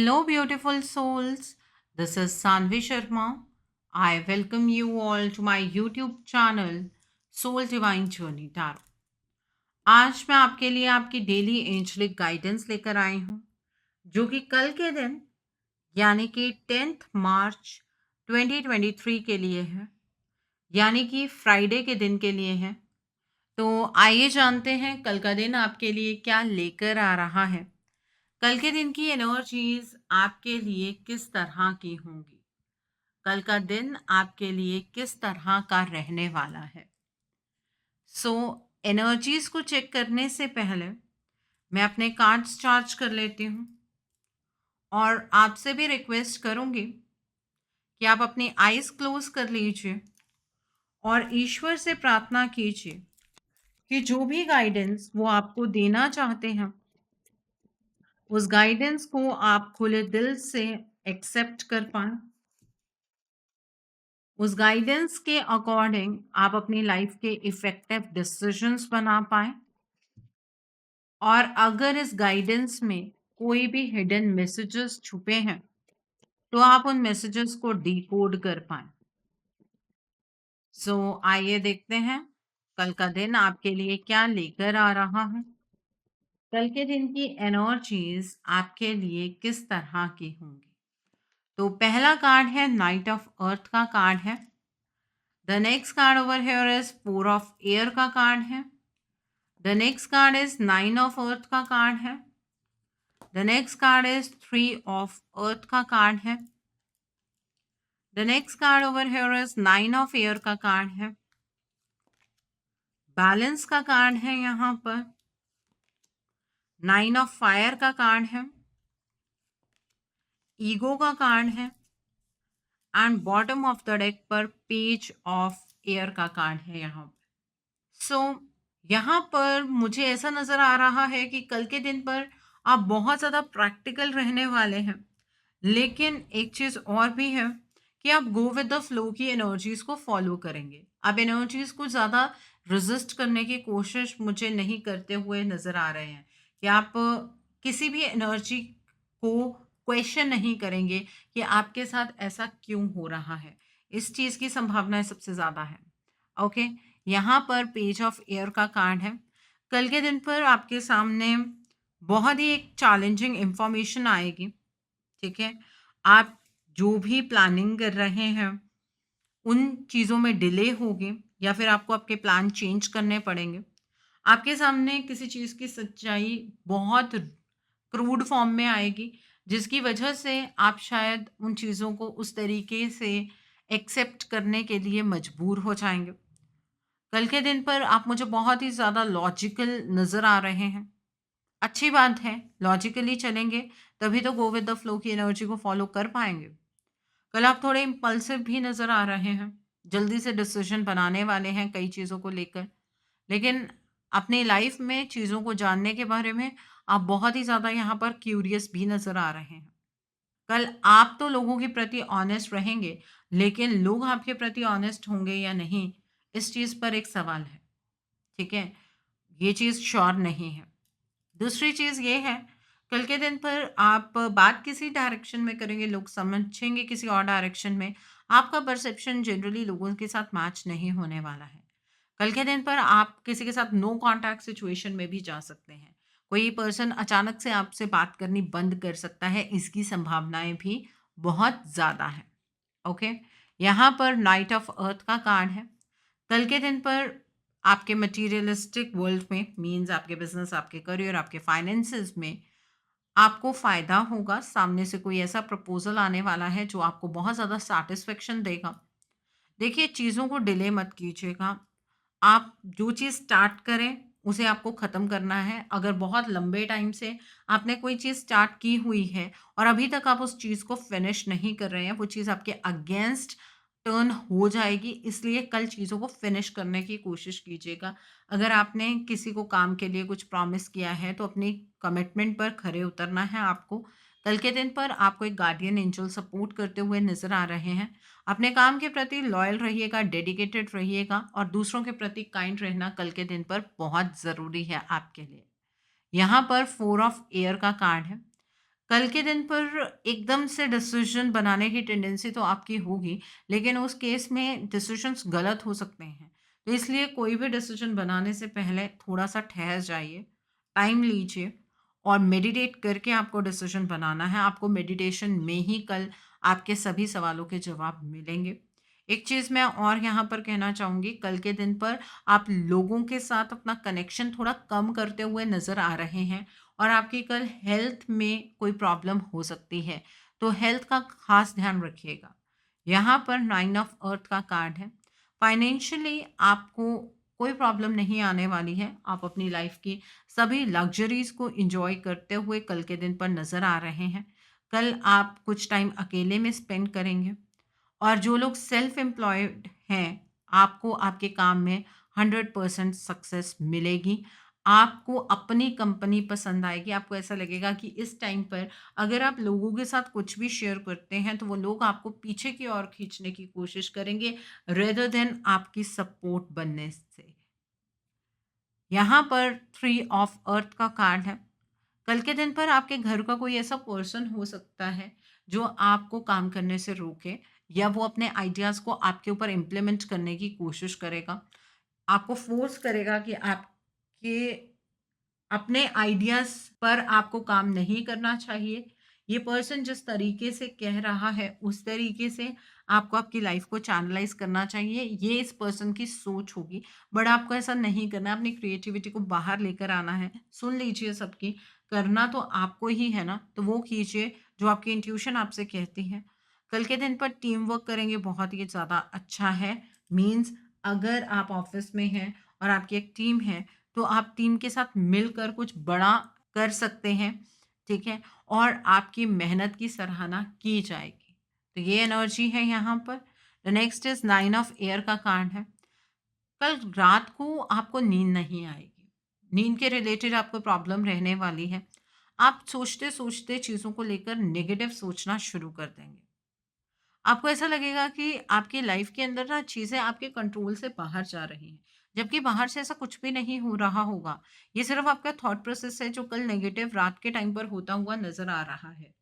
Hello, beautiful souls. This is Sanvi Sharma. I welcome you all to my YouTube channel, Soul Divine Journey Tarot. आज मैं आपके लिए आपकी daily angelic guidance लेकर आई हूँ, जो कि कल के दिन यानी कि 10th मार्च 2023 के लिए है, यानी कि फ्राइडे के दिन के लिए है। तो आइए जानते हैं कल का दिन आपके लिए क्या लेकर आ रहा है। कल के दिन की एनर्जीज आपके लिए किस तरह की होंगी? कल का दिन आपके लिए किस तरह का रहने वाला है? सो एनर्जीज को चेक करने से पहले मैं अपने कार्ड्स चार्ज कर लेती हूँ और आपसे भी रिक्वेस्ट करूँगी कि आप अपनी आईज क्लोज कर लीजिए और ईश्वर से प्रार्थना कीजिए कि जो भी गाइडेंस वो आपको देना चाहते हैं, उस गाइडेंस को आप खुले दिल से एक्सेप्ट कर पाएँ। उस गाइडेंस के अकॉर्डिंग आप अपनी लाइफ के इफ़ेक्टिव डिसीजंस बना पाएँ और अगर इस गाइडेंस में कोई भी हिडन मैसेजेस छुपे हैं, तो आप उन मैसेजेस को डिकोड कर पाएँ। सो आइए देखते हैं कल का दिन आपके लिए क्या लेकर आ रहा है। कल के दिन की एनर्जीज़ आपके लिए किस तरह की होंगी? तो पहला कार्ड है नाइट ऑफ अर्थ का कार्ड है। The next card over here is 4 of air का कार्ड है। The next card is 9 of earth का कार्ड है। The next card is 3 of earth का कार्ड है। The next card over here is 9 of air का card है। Balance का card है यहाँ पर। 9 ऑफ फायर का कार्ड है। ईगो का कार्ड है and bottom of the deck पर पेज ऑफ एयर का कार्ड है यहाँ पर। सो यहाँ पर मुझे ऐसा नज़र आ रहा है कि कल के दिन पर आप बहुत ज़्यादा प्रैक्टिकल रहने वाले हैं, लेकिन एक चीज़ और भी है कि आप गो विद द फ्लो की एनर्जीज़ को फॉलो करेंगे। आप एनर्जीज़ को ज़्यादा रेजिस्ट करने की कोशिश मुझे नहीं करते हुए नज़र आ रहे हैं कि आप किसी भी एनर्जी को क्वेश्चन नहीं करेंगे कि आपके साथ ऐसा क्यों हो रहा है। इस चीज़ की संभावनाएं सबसे ज़्यादा है। ओके, यहाँ पर पेज ऑफ एयर का कार्ड है। कल के दिन पर आपके सामने बहुत ही एक चैलेंजिंग इंफॉर्मेशन आएगी। ठीक है, आप जो भी प्लानिंग कर रहे हैं उन चीज़ों में डिले होगी या फिर आपको आपके प्लान चेंज करने पड़ेंगे। आपके सामने किसी चीज़ की सच्चाई बहुत क्रूड फॉर्म में आएगी, जिसकी वजह से आप शायद उन चीज़ों को उस तरीके से एक्सेप्ट करने के लिए मजबूर हो जाएंगे। कल के दिन पर आप मुझे बहुत ही ज़्यादा लॉजिकल नज़र आ रहे हैं। अच्छी बात है, लॉजिकली चलेंगे तभी तो गो विद द फ्लो की एनर्जी को फॉलो कर पाएंगे। कल आप थोड़े इम्पल्सिव भी नज़र आ रहे हैं, जल्दी से डिसीजन बनाने वाले हैं कई चीज़ों को लेकर। लेकिन अपनी लाइफ में चीज़ों को जानने के बारे में आप बहुत ही ज़्यादा यहाँ पर क्यूरियस भी नज़र आ रहे हैं। कल आप तो लोगों के प्रति ऑनेस्ट रहेंगे, लेकिन लोग आपके प्रति ऑनेस्ट होंगे या नहीं, इस चीज़ पर एक सवाल है। ठीक है, ये चीज़ श्योर नहीं है। दूसरी चीज़ ये है, कल के दिन पर आप बात किसी डायरेक्शन में करेंगे, लोग समझेंगे किसी और डायरेक्शन में। आपका परसेप्शन जनरली लोगों के साथ मैच नहीं होने वाला है। कल के दिन पर आप किसी के साथ नो कॉन्टैक्ट सिचुएशन में भी जा सकते हैं। कोई पर्सन अचानक से आपसे बात करनी बंद कर सकता है, इसकी संभावनाएँ भी बहुत ज़्यादा हैं। ओके, यहाँ पर नाइट ऑफ अर्थ का कार्ड है। कल के दिन पर आपके मटेरियलिस्टिक वर्ल्ड में मीन्स आपके बिजनेस, आपके करियर, आपके फाइनेंसेस में आपको फ़ायदा होगा। सामने से कोई ऐसा प्रपोज़ल आने वाला है जो आपको बहुत ज़्यादा सैटिस्फैक्शन देगा। देखिए, चीज़ों को डिले मत कीजिएगा। आप जो चीज़ स्टार्ट करें, उसे आपको ख़त्म करना है। अगर बहुत लंबे टाइम से आपने कोई चीज़ स्टार्ट की हुई है और अभी तक आप उस चीज़ को फिनिश नहीं कर रहे हैं, वो चीज़ आपके अगेंस्ट टर्न हो जाएगी। इसलिए कल चीज़ों को फिनिश करने की कोशिश कीजिएगा। अगर आपने किसी को काम के लिए कुछ प्रॉमिस किया है, तो अपनी कमिटमेंट पर खरे उतरना है आपको। कल के दिन पर आपको एक गार्डियन एंजल सपोर्ट करते हुए नज़र आ रहे हैं। अपने काम के प्रति लॉयल रहिएगा, डेडिकेटेड रहिएगा और दूसरों के प्रति काइंड रहना कल के दिन पर बहुत ज़रूरी है आपके लिए। यहाँ पर 4 ऑफ एयर का कार्ड है। कल के दिन पर एकदम से डिसीजन बनाने की टेंडेंसी तो आपकी होगी, लेकिन उस केस में डिसीजंस गलत हो सकते हैं। तो इसलिए कोई भी डिसीजन बनाने से पहले थोड़ा-सा ठहर जाइए, टाइम लीजिए और मेडिटेट करके आपको डिसीजन बनाना है। आपको मेडिटेशन में ही कल आपके सभी सवालों के जवाब मिलेंगे। एक चीज़ मैं और यहाँ पर कहना चाहूँगी, कल के दिन पर आप लोगों के साथ अपना कनेक्शन थोड़ा कम करते हुए नज़र आ रहे हैं। और आपकी कल हेल्थ में कोई प्रॉब्लम हो सकती है, तो हेल्थ का खास ध्यान रखिएगा। यहाँ पर 9 ऑफ अर्थ का कार्ड है। फाइनेंशियली आपको कोई प्रॉब्लम नहीं आने वाली है। आप अपनी लाइफ की सभी लग्ज़रीज़ को एन्जॉय करते हुए कल के दिन पर नज़र आ रहे हैं। कल आप कुछ टाइम अकेले में स्पेंड करेंगे और जो लोग सेल्फ एम्प्लॉयड हैं, आपको आपके काम में 100% सक्सेस मिलेगी। आपको अपनी कंपनी पसंद आएगी। आपको ऐसा लगेगा कि इस टाइम पर अगर आप लोगों के साथ कुछ भी शेयर करते हैं, तो वो लोग आपको पीछे की ओर खींचने की कोशिश करेंगे, रेदर देन आपकी सपोर्ट बनने से। यहाँ पर 3 ऑफ अर्थ का कार्ड है। कल के दिन पर आपके घर का कोई ऐसा पर्सन हो सकता है जो आपको काम करने से रोके या वो अपने आइडियाज़ को आपके ऊपर इम्प्लीमेंट करने की कोशिश करेगा। आपको फ़ोर्स करेगा कि आपके अपने आइडियाज़ पर आपको काम नहीं करना चाहिए। ये पर्सन जिस तरीके से कह रहा है, उस तरीके से आपको आपकी लाइफ़ को चैनलाइज़ करना चाहिए। ये इस पर्सन की सोच होगी, बट आपको ऐसा नहीं करना है। अपनी क्रिएटिविटी को बाहर लेकर आना है। सुन लीजिए सबकी, करना तो आपको ही है ना, तो वो कीजिए जो आपकी इंट्यूशन आपसे कहती है। कल के दिन पर टीम वर्क करेंगे, बहुत ही ज़्यादा अच्छा है। मीन्स अगर आप ऑफ़िस में हैं और आपकी एक टीम है, तो आप टीम के साथ मिलकर कुछ बड़ा कर सकते हैं, ठीक है? और आपकी मेहनत की सराहना की जाएगी। तो ये एनर्जी है यहाँ पर। The next is 9 of air का कार्ड है। कल रात को आपको नींद नहीं आएगी। नींद के रिलेटेड आपको प्रॉब्लम रहने वाली है। आप सोचते-सोचते चीज़ों को लेकर नेगेटिव सोचना शुरू कर देंगे। आपको ऐसा लगेगा कि आपकी लाइफ के अंदर ना चीज़ें आपके कंट्रोल से बाहर जा रही हैं, जबकि बाहर से ऐसा कुछ भी नहीं हो रहा होगा। ये सिर्फ़ आपका थॉट प्रोसेस है जो कल नेगेटिव रात के टाइम पर होता हुआ नज़र आ रहा है।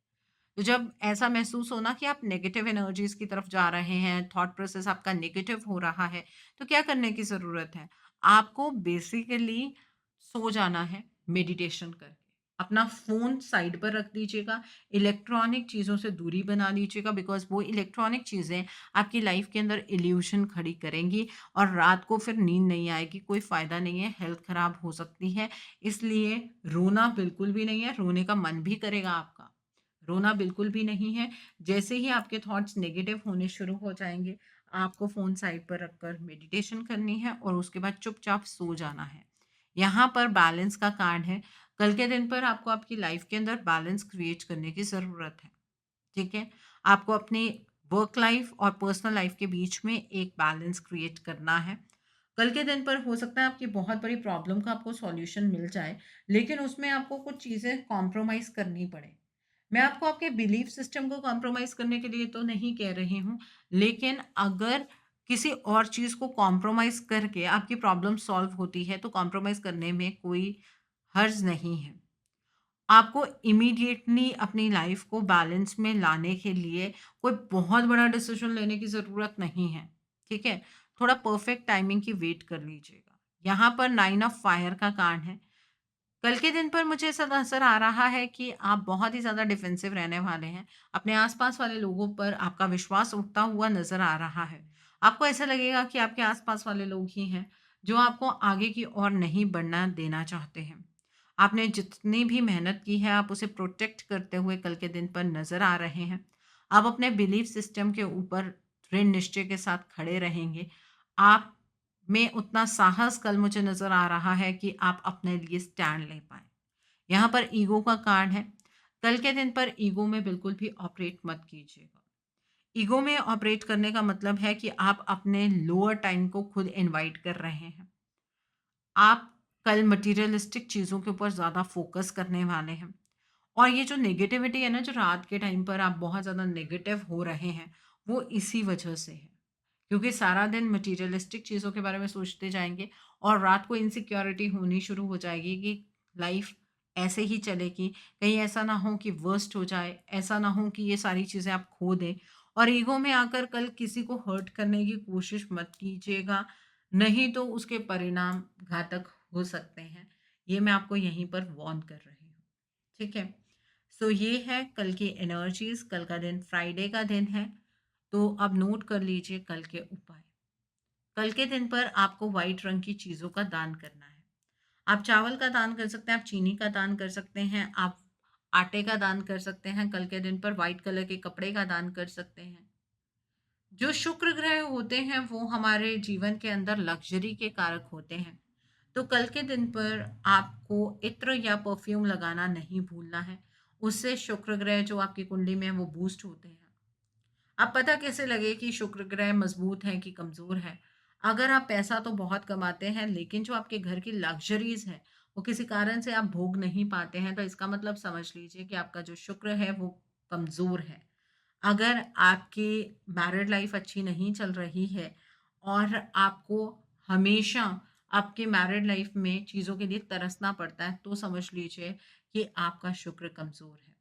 तो जब ऐसा महसूस हो ना कि आप नेगेटिव एनर्जीज़ की तरफ जा रहे हैं, थॉट प्रोसेस आपका नेगेटिव हो रहा है, तो क्या करने की ज़रूरत है? आपको बेसिकली सो जाना है मेडिटेशन करके। अपना फ़ोन साइड पर रख दीजिएगा, इलेक्ट्रॉनिक चीज़ों से दूरी बना लीजिएगा, बिकॉज़ वो इलेक्ट्रॉनिक चीज़ें आपकी लाइफ़ के अंदर इल्यूशन खड़ी करेंगी और रात को फिर नींद नहीं आएगी, कोई फ़ायदा नहीं है, हेल्थ ख़राब हो सकती है। इसलिए रोना बिल्कुल भी नहीं है, रोने का मन भी करेगा आपका। रोना बिल्कुल भी नहीं है। जैसे ही आपके थॉट्स नेगेटिव होने शुरू हो जाएँगे, आपको फ़ोन साइड पर रखकर मेडिटेशन करनी है और उसके बाद चुपचाप सो जाना है। यहाँ पर बैलेंस का कार्ड है। कल के दिन पर आपको आपकी लाइफ़ के अंदर बैलेंस क्रिएट करने की ज़रूरत है, ठीक है? आपको अपनी वर्क लाइफ़ और पर्सनल लाइफ़ के बीच में एक बैलेंस क्रिएट करना है। कल के दिन पर हो सकता है आपकी बहुत बड़ी प्रॉब्लम का आपको सॉल्यूशन मिल जाए, लेकिन उसमें आपको कुछ चीज़ें कॉम्प्रोमाइज़ करनी पड़े। मैं आपको आपके बिलीफ सिस्टम को कॉम्प्रोमाइज़ करने के लिए तो नहीं कह रही हूँ, लेकिन अगर किसी और चीज़ को कॉम्प्रोमाइज़ करके आपकी प्रॉब्लम सॉल्व होती है, तो कॉम्प्रोमाइज़ करने में कोई हर्ज नहीं है। आपको इमीडिएटली अपनी लाइफ़ को बैलेंस में लाने के लिए कोई बहुत बड़ा डिसीज़न लेने की ज़रूरत नहीं है, ठीक है? थोड़ा परफेक्ट टाइमिंग की वेट कर लीजिएगा। यहाँ पर 9 ऑफ फायर का कार्ड है। कल के दिन पर मुझे ऐसा नज़र आ रहा है कि आप बहुत ही ज़्यादा डिफेंसिव रहने वाले हैं। अपने आस-पास वाले लोगों पर आपका विश्वास उठता हुआ नज़र आ रहा है। आपको ऐसा लगेगा कि आपके आस-पास वाले लोग ही हैं, जो आपको आगे की ओर नहीं बढ़ना देना चाहते हैं। आपने जितनी भी मेहनत की है, आप उसे प्रोटेक्ट करते हुए कल के दिन पर नज़र आ रहे हैं। आप अपने बिलीफ सिस्टम के ऊपर दृढ़ निश्चय के साथ खड़े रहेंगे। आप में उतना साहस कल मुझे नज़र आ रहा है कि आप अपने लिए स्टैंड ले पाएँ। यहाँ पर ईगो का कार्ड है। कल के दिन पर ईगो में बिल्कुल भी ऑपरेट मत कीजिएगा। ईगो में ऑपरेट करने का मतलब है कि आप अपने लोअर टाइम को खुद इनवाइट कर रहे हैं। आप कल मटेरियलिस्टिक चीज़ों के ऊपर ज़्यादा फ़ोकस करने वाले हैं। और ये जो नेगेटिविटी है ना, जो रात के टाइम पर आप बहुत ज़्यादा नेगेटिव हो रहे हैं, वो इसी वजह से है। क्योंकि सारा दिन मटेरियलिस्टिक चीज़ों के बारे में सोचते जाएँगे और रात को इनसिक्योरिटी होनी शुरू हो जाएगी कि लाइफ़ ऐसे ही चलेगी। कहीं ऐसा ना हो कि वर्स्ट हो जाए, ऐसा ना हो कि ये सारी चीज़ें आप खो दें और ईगो में आकर कल किसी को हर्ट करने की कोशिश मत कीजिएगा, नहीं तो उसके परिणाम घातक हो सकते हैं। ये मैं आपको यहीं पर वार्न कर रही हूँ, ठीक है? सो ये है कल की एनर्जीज़, कल का दिन फ्राइडे का दिन है, तो अब नोट कर लीजिए कल के उपाय। कल के दिन पर आपको व्हाइट रंग की चीज़ों का दान करना है। आप चावल का दान कर सकते हैं, आप चीनी का दान कर सकते हैं, आप आटे का दान कर सकते हैं, कल के दिन पर व्हाइट कलर के कपड़े का दान कर सकते हैं। जो शुक्र ग्रह होते हैं वो हमारे जीवन के अंदर लग्ज़री के कारक होते हैं। तो कल के दिन पर आपको इत्र या परफ्यूम लगाना नहीं भूलना है। उससे शुक्र ग्रह जो आपकी कुंडली में है वो बूस्ट होते हैं। अब पता कैसे लगे कि शुक्र ग्रह मजबूत है कि कमज़ोर है? अगर आप पैसा तो बहुत कमाते हैं, लेकिन जो आपके घर की लग्ज़रीज़ हैं, वो किसी कारण से आप भोग नहीं पाते हैं, तो इसका मतलब समझ लीजिए कि आपका जो शुक्र है, वो कमज़ोर है। अगर आपकी मैरिड लाइफ़ अच्छी नहीं चल रही है और आपको हमेशा आपके मैरिड लाइफ़ में चीज़ों के लिए तरसना पड़ता है, तो समझ लीजिए कि आपका शुक्र कमज़ोर है।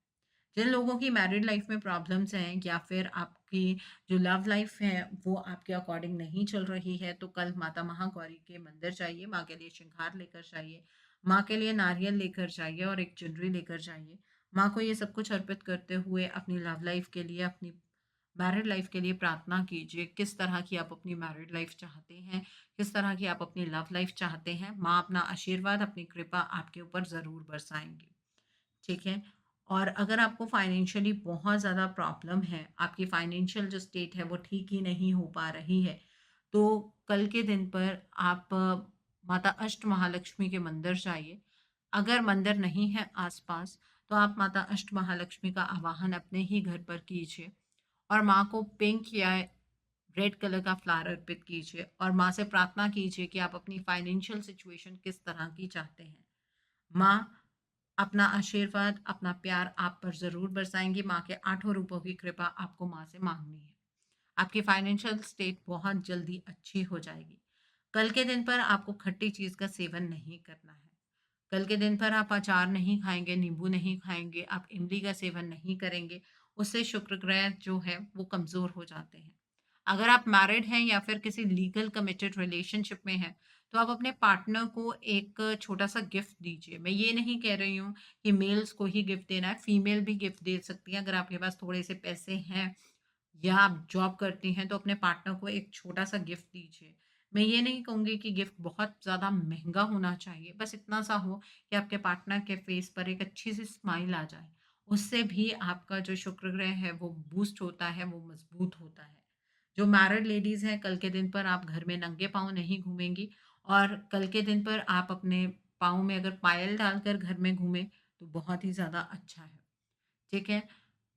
जिन लोगों की मैरिड लाइफ में प्रॉब्लम्स हैं या फिर आपकी जो लव लाइफ है वो आपके अकॉर्डिंग नहीं चल रही है तो कल माता महागौरी के मंदिर जाइए, माँ के लिए श्रृंगार लेकर जाइए, माँ के लिए नारियल लेकर जाइए और एक चुनरी लेकर जाइए। माँ को ये सब कुछ अर्पित करते हुए अपनी लव लाइफ के लिए, अपनी मैरिड लाइफ के लिए प्रार्थना कीजिए। किस तरह की आप अपनी मैरिड लाइफ चाहते हैं, किस तरह की आप अपनी लव लाइफ चाहते हैं, माँ अपना आशीर्वाद, अपनी कृपा आपके ऊपर ज़रूर बरसाएंगी, ठीक है? और अगर आपको फाइनेंशियली बहुत ज़्यादा प्रॉब्लम है, आपकी फाइनेंशियल जो स्टेट है वो ठीक ही नहीं हो पा रही है, तो कल के दिन पर आप माता अष्टमहालक्ष्मी के मंदिर जाइए। अगर मंदिर नहीं है आस-पास, तो आप माता अष्टमहालक्ष्मी का आवाहन अपने ही घर पर कीजिए और माँ को पिंक या रेड कलर का फ्लावर अर्पित कीजिए और माँ से प्रार्थना कीजिए कि आप अपनी फाइनेंशियल सिचुएशन किस तरह की चाहते हैं। माँ अपना आशीर्वाद, अपना प्यार आप पर ज़रूर बरसाएँगी। माँ के आठों रूपों की कृपा आपको माँ से माँगनी है। आपकी फाइनेंशियल स्टेट बहुत जल्दी अच्छी हो जाएगी। कल के दिन पर आपको खट्टी चीज़ का सेवन नहीं करना है। कल के दिन पर आप अचार नहीं खाएँगे, नींबू नहीं खाएँगे, आप इमली का सेवन नहीं करेंगे। उससे शुक्र ग्रह जो है वो कमज़ोर हो जाते हैं। अगर आप मैरिड हैं या फिर किसी लीगल कमिटेड रिलेशनशिप में हैं, तो आप अपने पार्टनर को एक छोटा-सा गिफ्ट दीजिए। मैं ये नहीं कह रही हूँ कि मेल्स को ही गिफ्ट देना है, फीमेल भी गिफ्ट दे सकती हैं। अगर आपके पास थोड़े से पैसे हैं या आप जॉब करती हैं, तो अपने पार्टनर को एक छोटा-सा गिफ्ट दीजिए। मैं ये नहीं कहूँगी कि गिफ्ट बहुत ज़्यादा महँगा होना चाहिए, बस इतना-सा हो कि आपके पार्टनर के फेस पर एक अच्छी-सी स्माइल आ जाए। उससे भी आपका जो शुक्र ग्रह है, वो बूस्ट होता है, वो मज़बूत होता है। जो मैरिड लेडीज़ हैं, कल के दिन पर आप घर में नंगे पाँव नहीं घूमेंगी और कल के दिन पर आप अपने पाँव में अगर पायल डालकर घर में घूमें, तो बहुत ही ज़्यादा अच्छा है। ठीक है?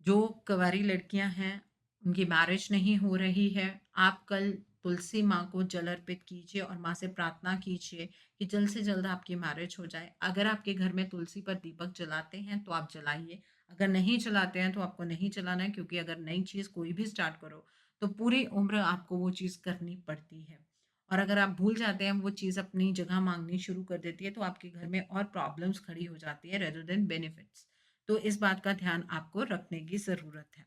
जो कंवारी लड़कियां हैं, उनकी मैरिज नहीं हो रही है, आप कल तुलसी माँ को जल अर्पित कीजिए और माँ से प्रार्थना कीजिए कि जल्द से जल्द आपकी मैरिज हो जाए। अगर आपके घर में तुलसी पर दीपक जलाते हैं तो आप जलाइए, अगर नहीं जलाते हैं तो आपको नहीं जलाना है, क्योंकि अगर नई चीज़ कोई भी स्टार्ट करो तो पूरी उम्र आपको वो चीज़ करनी पड़ती है और अगर आप भूल जाते हैं वो चीज़ अपनी जगह मांगनी शुरू कर देती है तो आपके घर में और प्रॉब्लम्स खड़ी हो जाती है रेदर देन बेनिफिट्स। तो इस बात का ध्यान आपको रखने की ज़रूरत है।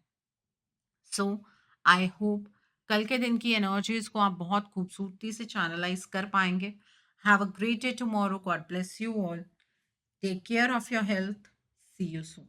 सो आई होप कल के दिन की एनर्जीज़ को आप बहुत खूबसूरती से चैनलाइज़ कर पाएँगे। Have a great day tomorrow. God bless you all. Take care of your health. See you soon.